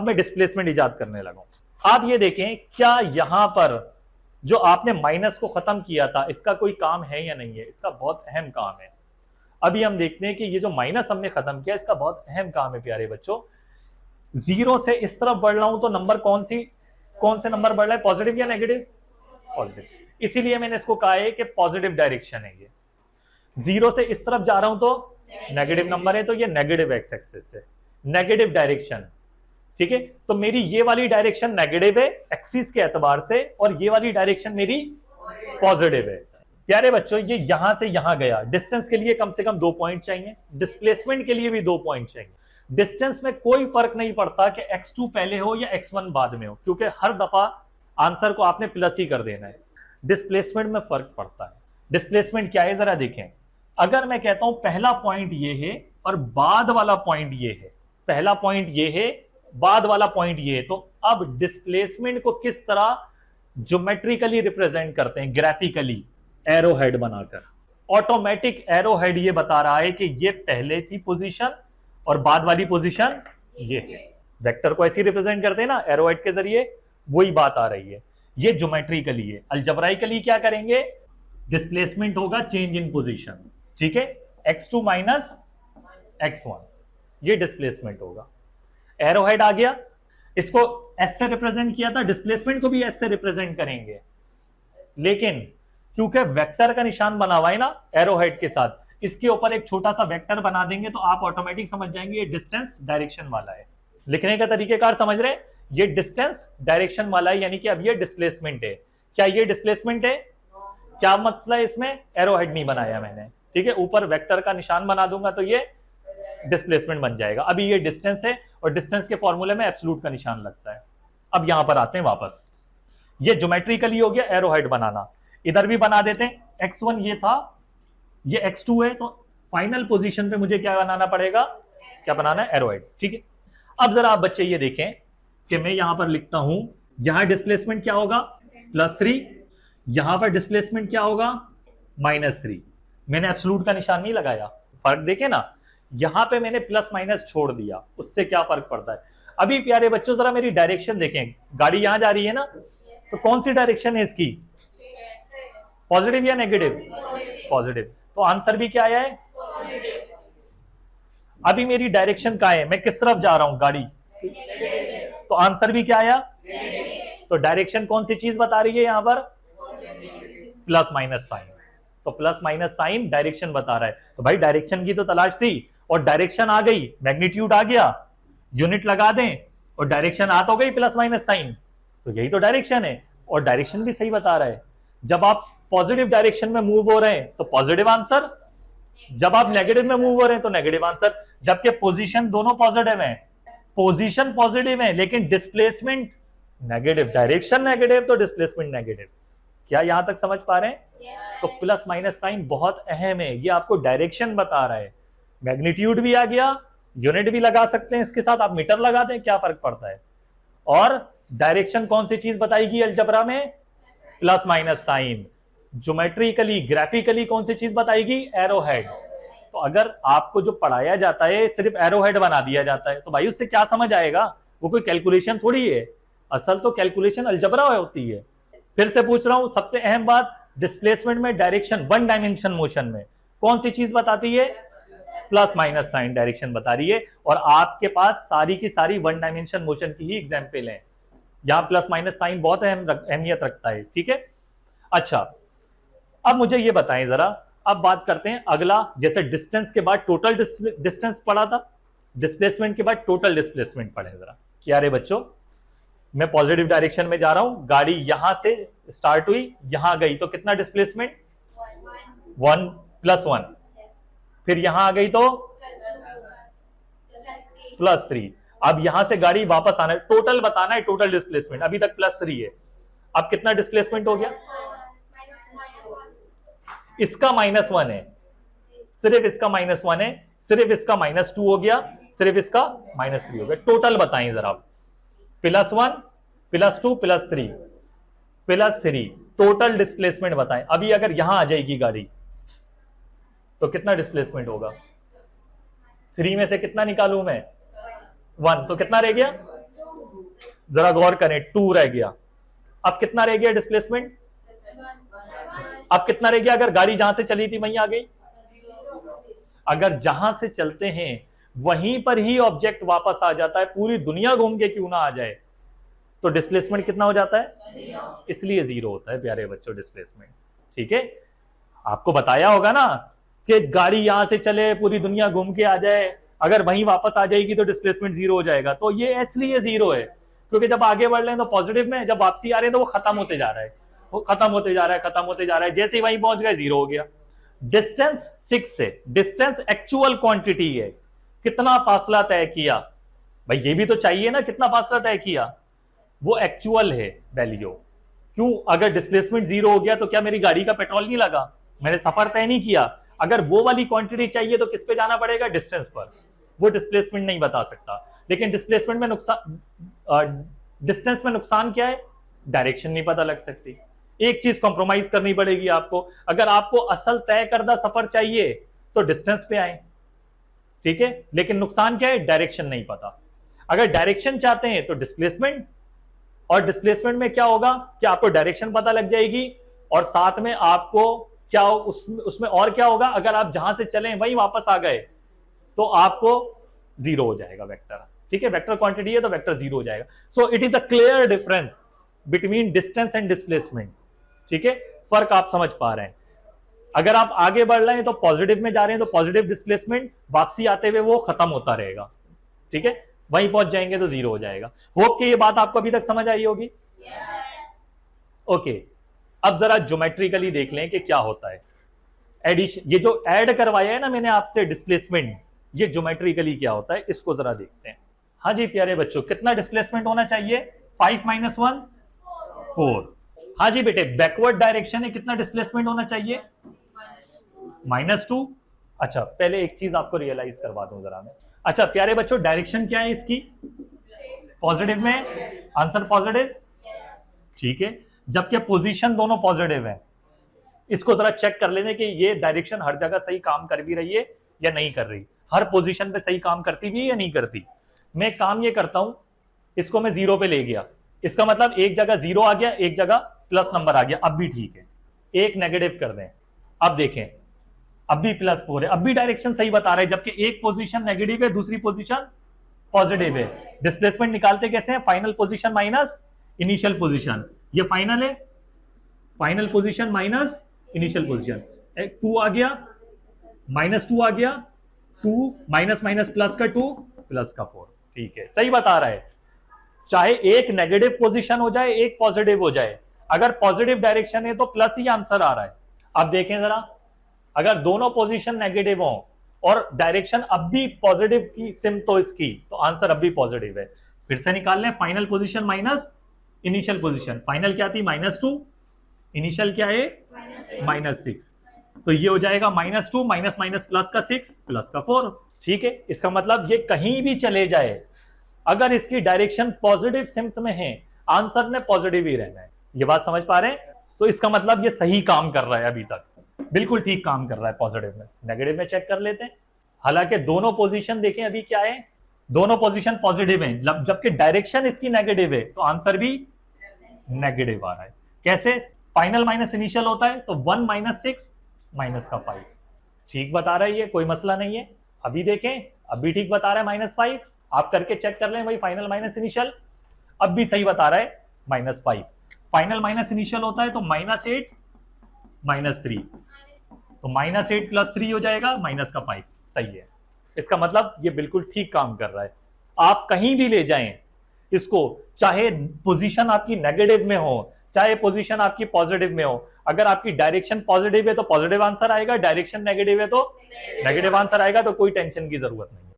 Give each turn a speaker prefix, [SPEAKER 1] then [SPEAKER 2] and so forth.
[SPEAKER 1] अब मैं डिस्प्लेसमेंट इजाद करने लगा हूं। आप ये देखें, क्या यहां पर जो आपने माइनस को खत्म किया था इसका कोई काम है या नहीं है? इसका बहुत अहम काम है। अभी हम देखते हैं कि ये जो माइनस हमने खत्म किया इसका बहुत अहम काम है प्यारे बच्चों। जीरो से इस तरफ बढ़ रहा हूं तो नंबर कौन से नंबर बढ़ रहा है, पॉजिटिव या नेगेटिव? पॉजिटिव। इसीलिए मैंने इसको कहा है कि पॉजिटिव डायरेक्शन है ये। जीरो से इस तरफ जा रहा हूं तो नेगेटिव नंबर है, तो ये नेगेटिव एक्स एक्सिस है, नेगेटिव डायरेक्शन। ठीक है, तो मेरी ये वाली डायरेक्शन नेगेटिव है एक्सिस के एतबार से, और ये वाली डायरेक्शन मेरी पॉजिटिव है। प्यारे बच्चों, ये यहां से यहां गया, डिस्टेंस के लिए कम से कम 2 पॉइंट चाहिए, डिस्प्लेसमेंट के लिए भी 2 पॉइंट चाहिए। डिस्टेंस में कोई फर्क नहीं पड़ता कि x2 पहले हो या x1 बाद में हो, क्योंकि हर दफा आंसर को आपने प्लस ही कर देना है। डिस्प्लेसमेंट में फर्क पड़ता है। डिस्प्लेसमेंट क्या है जरा देखें। अगर मैं कहता हूं पहला पॉइंट ये है और बाद वाला पॉइंट ये है, पहला पॉइंट ये है, बाद वाला पॉइंट ये है, तो अब डिस्प्लेसमेंट को किस तरह ज्योमेट्रिकली रिप्रेजेंट करते हैं? ग्राफिकली, एरो हेड बनाकर। ऑटोमेटिक एरो हेड ये बता रहा है कि ये पहले की पोजीशन और बाद वाली पोजीशन ये है। वेक्टर को ऐसे रिप्रेजेंट करते हैं ना एरो हेड के जरिए, वही बात आ रही है। ये ज्योमेट्रिकली है। अलजेब्राइकली क्या करेंगे? डिस्प्लेसमेंट होगा चेंज इन पोजीशन। ठीक है, x2 माइनस x1, ये डिस्प्लेसमेंट होगा। एरो हेड आ गया, इसको s से रिप्रेजेंट किया था, डिस्प्लेसमेंट को भी s से रिप्रेजेंट करेंगे, लेकिन क्योंकि वेक्टर का निशान बना हुआ है ना एरो हेड के साथ, इसके ऊपर एक छोटा सा वेक्टर बना देंगे तो आप ऑटोमेटिक समझ जाएंगे ये डिस्टेंस डायरेक्शन वाला है। लिखने का तरीकेकार समझ रहे हैं? ये डिस्टेंस डायरेक्शन वाला है, यानी कि अब ये डिस्प्लेसमेंट है। क्या ये डिस्प्लेसमेंट है? क्या मसला है इसमें? एरो हेड नहीं बनाया मैंने। ठीक है, ऊपर वेक्टर का निशान बना दूंगा तो ये डिस्प्लेसमेंट बन जाएगा। अभी ये डिस्टेंस है और डिस्टेंस के फॉर्मूले में एब्सोल्यूट का निशान लगता है। अब यहां पर आते हैं वापस, ये ज्योमेट्रिकली हो गया एरो हेड बनाना। इधर भी बना देते हैं। x1 ये था, ये x2 है, तो फाइनल पोजीशन पे मुझे क्या बनाना पड़ेगा? क्या बनाना है? Arrow head. ठीक है, अब जरा आप बच्चे ये देखें कि मैं यहां पर लिखता हूं, यहां डिस्प्लेसमेंट क्या होगा? +3। यहां पर डिस्प्लेसमेंट क्या होगा? -3। मैंने एब्सोल्यूट का निशान नहीं लगाया। फर्क देखे ना, यहां पे मैंने प्लस माइनस छोड़ दिया, उससे क्या फर्क पड़ता है? अभी प्यारे बच्चों जरा मेरी डायरेक्शन देखें, गाड़ी यहां जा रही है ना, तो कौन सी डायरेक्शन है इसकी? पॉजिटिव या नेगेटिव? पॉजिटिव। तो आंसर भी क्या आया है? अभी मेरी डायरेक्शन क्या है? मैं किस तरफ जा रहा हूं गाड़ी? तो आंसर भी क्या आया? तो डायरेक्शन कौन सी चीज बता रही है यहां पर? Plus minus sign. तो प्लस माइनस साइन डायरेक्शन बता रहा है। तो भाई डायरेक्शन की तो तलाश थी, और डायरेक्शन आ गई, मैग्नीट्यूड आ गया, यूनिट लगा दें और डायरेक्शन आ तो गई प्लस माइनस साइन, तो यही तो डायरेक्शन है। और डायरेक्शन भी सही बता रहा है। जब आप पॉजिटिव डायरेक्शन में मूव हो रहे हैं तो पॉजिटिव आंसर, जब आप नेगेटिव में मूव हो रहे हैं तो नेगेटिव आंसर, जबकि पोजीशन दोनों पॉजिटिव है, पोजीशन पॉजिटिव है लेकिन डिस्प्लेसमेंट नेगेटिव, डायरेक्शन नेगेटिव तो डिस्प्लेसमेंट नेगेटिव। क्या यहां तक समझ पा रहे हैं? तो प्लस माइनस साइन बहुत अहम है, ये आपको डायरेक्शन बता रहा है। मैग्नीट्यूड भी आ गया, यूनिट भी लगा सकते हैं इसके साथ, आप मीटर लगा दें, क्या फर्क पड़ता है। और डायरेक्शन कौन सी चीज बताएगी अलजेब्रा में? Plus minus sign. Geometrically, graphically कौन सी चीज बताएगी? Arrow head. तो अगर आपको जो पढ़ाया जाता है सिर्फ एरो हेड बना दिया जाता है तो भाई उससे क्या समझ आएगा? वो कोई कैलकुलेशन थोड़ी है, असल तो कैलकुलेशन अलजेब्रा होती है। फिर से पूछ रहा हूं, सबसे अहम बात, डिस्प्लेसमेंट में डायरेक्शन, वन डायमेंशन मोशन में कौन सी चीज बताती है? प्लस माइनस साइन डायरेक्शन बता रही है। और आपके पास सारी की सारी वन डायमेंशन मोशन की ही एग्जाम्पल है, यहां प्लस माइनस साइन बहुत अहमियत रखता है। ठीक है, अच्छा अब मुझे ये बताएं जरा, अब बात करते हैं अगला, जैसे डिस्टेंस के बाद टोटल डिस्टेंस पढ़ा था, डिस्प्लेसमेंट के बाद टोटल डिस्प्लेसमेंट पढ़े जरा। क्या रे बच्चों, मैं पॉजिटिव डायरेक्शन में जा रहा हूं, गाड़ी यहां से स्टार्ट हुई, यहां गई तो कितना डिस्प्लेसमेंट? 1 + 1। फिर यहां आ गई तो +3। अब यहां से गाड़ी वापस आना है, टोटल बताना है, टोटल डिस्प्लेसमेंट। अभी तक +3 है, अब कितना डिस्प्लेसमेंट हो गया? इसका -1 है, सिर्फ इसका -1 है, सिर्फ इसका -2 हो गया, सिर्फ इसका -3 हो गया। टोटल बताएं जरा, +1 +2 +3 +3, टोटल डिस्प्लेसमेंट बताएं। अभी अगर यहां आ जाएगी गाड़ी तो कितना डिस्प्लेसमेंट होगा? 3 में से कितना निकालूं मैं? 1, तो कितना रह गया? जरा गौर करें, 2 रह गया। अब कितना रह गया डिस्प्लेसमेंट? अब कितना रह गया अगर गाड़ी जहां से चली थी वहीं आ गई? अगर जहां से चलते हैं वहीं पर ही ऑब्जेक्ट वापस आ जाता है, पूरी दुनिया घूम के क्यों ना आ जाए, तो डिस्प्लेसमेंट कितना हो जाता है? इसलिए 0 होता है प्यारे बच्चों डिस्प्लेसमेंट। ठीक है, आपको बताया होगा ना कि गाड़ी यहां से चले, पूरी दुनिया घूम के आ जाए, अगर वहीं वापस आ जाएगी तो डिस्प्लेसमेंट 0 हो जाएगा। तो ये इसलिए 0 है क्योंकि जब आगे बढ़ रहे हैं तो पॉजिटिव में, जब वापसी आ रहे हैं तो वो खत्म होते जा रहा है, वो खत्म होते जा रहा है, खत्म होते जा रहा है, जैसे ही वहीं पहुंच गए 0 हो गया। डिस्टेंस 6 है, डिस्टेंस एक्चुअल क्वांटिटी है, कितना फासला तय किया, भाई ये भी तो चाहिए ना, कितना फासला तय किया, वो एक्चुअल है वैल्यू। क्यों? अगर डिस्प्लेसमेंट 0 हो गया तो क्या मेरी गाड़ी का पेट्रोल नहीं लगा, मैंने सफर तय नहीं किया। अगर वो वाली क्वांटिटी चाहिए तो किस पे जाना पड़ेगा? डिस्टेंस पर। वो डिस्प्लेसमेंट नहीं बता सकता। लेकिन डिस्प्लेसमेंट में नुकसान, डिस्टेंस में नुकसान क्या है? डायरेक्शन नहीं पता लग सकती। एक चीज कॉम्प्रोमाइज करनी पड़ेगी आपको, अगर आपको असल तय करदा सफर चाहिए तो डिस्टेंस पे आए, ठीक है, लेकिन नुकसान क्या है? डायरेक्शन नहीं पता। अगर डायरेक्शन चाहते हैं तो डिस्प्लेसमेंट, और डिस्प्लेसमेंट में क्या होगा कि आपको डायरेक्शन पता लग जाएगी और साथ में आपको क्या उसमें और क्या होगा, अगर आप जहां से चले वहीं वापस आ गए तो आपको 0 हो जाएगा वेक्टर। ठीक है, वेक्टर क्वांटिटी है तो वेक्टर 0 हो जाएगा। So it is a clear difference between distance and displacement. ठीक है, फर्क आप समझ पा रहे हैं। अगर आप आगे बढ़ रहे हैं तो पॉजिटिव में जा रहे हैं तो पॉजिटिव डिस्प्लेसमेंट, वापसी आते हुए वो खत्म होता रहेगा। ठीक है, वहीं पहुंच जाएंगे तो 0 हो जाएगा। होप कि ये बात आपको अभी तक समझ आई होगी। ओके, अब जरा ज्योमेट्रिकली देख लें कि क्या होता है एडिशन। ये जो ऐड करवाया है ना मैंने आपसे डिस्प्लेसमेंट, ये ज्योमेट्रिकली क्या होता है इसको जरा देखते हैं। हाँ जी प्यारे बच्चों, कितना डिस्प्लेसमेंट होना चाहिए? 5 - 1 4। हाँ जी बेटे, बैकवर्ड डायरेक्शन है, कितना डिस्प्लेसमेंट होना चाहिए? -2। अच्छा, पहले एक चीज आपको रियलाइज करवा दूं जरा मैं। अच्छा प्यारे बच्चों, डायरेक्शन क्या है इसकी? पॉजिटिव में, आंसर पॉजिटिव। ठीक है, जबकि पोजीशन दोनों पॉजिटिव है। इसको जरा चेक कर लेने कि ये डायरेक्शन हर जगह सही काम कर भी रही है या नहीं कर रही, हर पोजीशन पे सही काम करती भी है या नहीं करती। मैं काम ये करता हूं, इसको मैं 0 पे ले गया, इसका मतलब एक जगह 0 आ गया, एक जगह प्लस नंबर आ गया, अब भी ठीक है। एक नेगेटिव कर दें, अब देखें अब भी +4 है, अब भी डायरेक्शन सही बता रहा है, जबकि एक पोजीशन नेगेटिव है दूसरी पोजीशन पॉजिटिव है। डिस्प्लेसमेंट निकालते कैसे हैं? Final position minus initial position. ये फाइनल है, final position minus initial position. 2 आ गया, -2 आ गया, 2 माइनस माइनस प्लस का 2 प्लस का 4। ठीक है, सही बता रहा है। चाहे एक नेगेटिव पोजीशन हो जाए एक पॉजिटिव हो जाए, अगर पॉजिटिव डायरेक्शन है तो प्लस ही आंसर आ रहा है। अब देखें जरा, अगर दोनों पोजीशन नेगेटिव हो और डायरेक्शन अब भी पॉजिटिव की सिम तो इसकी, तो आंसर अब भी पॉजिटिव है। फिर से निकाल लें, final position minus initial position. Final क्या थी? -2, इनिशियल क्या है? -6। तो ये हो जाएगा -2 माइनस माइनस प्लस का 6 प्लस का 4। ठीक है, इसका मतलब ये कहीं भी चले जाए, अगर इसकी डायरेक्शन पॉजिटिव सिम्त में है, आंसर ने पॉजिटिव ही रहना है। ये बात समझ पा रहे हैं? तो इसका मतलब ये सही काम कर रहा है, अभी तक बिल्कुल ठीक काम कर रहा है पॉजिटिव में। नेगेटिव में चेक कर लेते हैं, हालांकि दोनों पोजीशन देखें अभी क्या है, दोनों पोजीशन पॉजिटिव हैं, जबकि डायरेक्शन इसकी नेगेटिव है तो आंसर भी नेगेटिव आ रहा है। कैसे? फाइनल माइनस इनिशियल होता है तो 1 - 6 माइनस का 5। ठीक बता रहा है, ये कोई मसला नहीं है। अभी देखें, अभी ठीक बता रहा है -5, आप करके चेक कर लें भाई, फाइनल माइनस इनिशियल अब भी सही बता रहा है -5। फाइनल माइनस इनिशियल होता है तो -8 -3, तो -8 + 3 हो जाएगा माइनस का 5। सही है, इसका मतलब ये बिल्कुल ठीक काम कर रहा है। आप कहीं भी ले जाएं इसको, चाहे पोजीशन आपकी नेगेटिव में हो चाहे पोजीशन आपकी पॉजिटिव में हो, अगर आपकी डायरेक्शन पॉजिटिव है तो पॉजिटिव आंसर आएगा, डायरेक्शन नेगेटिव है तो नेगेटिव आंसर आएगा, तो कोई टेंशन की जरूरत नहीं है।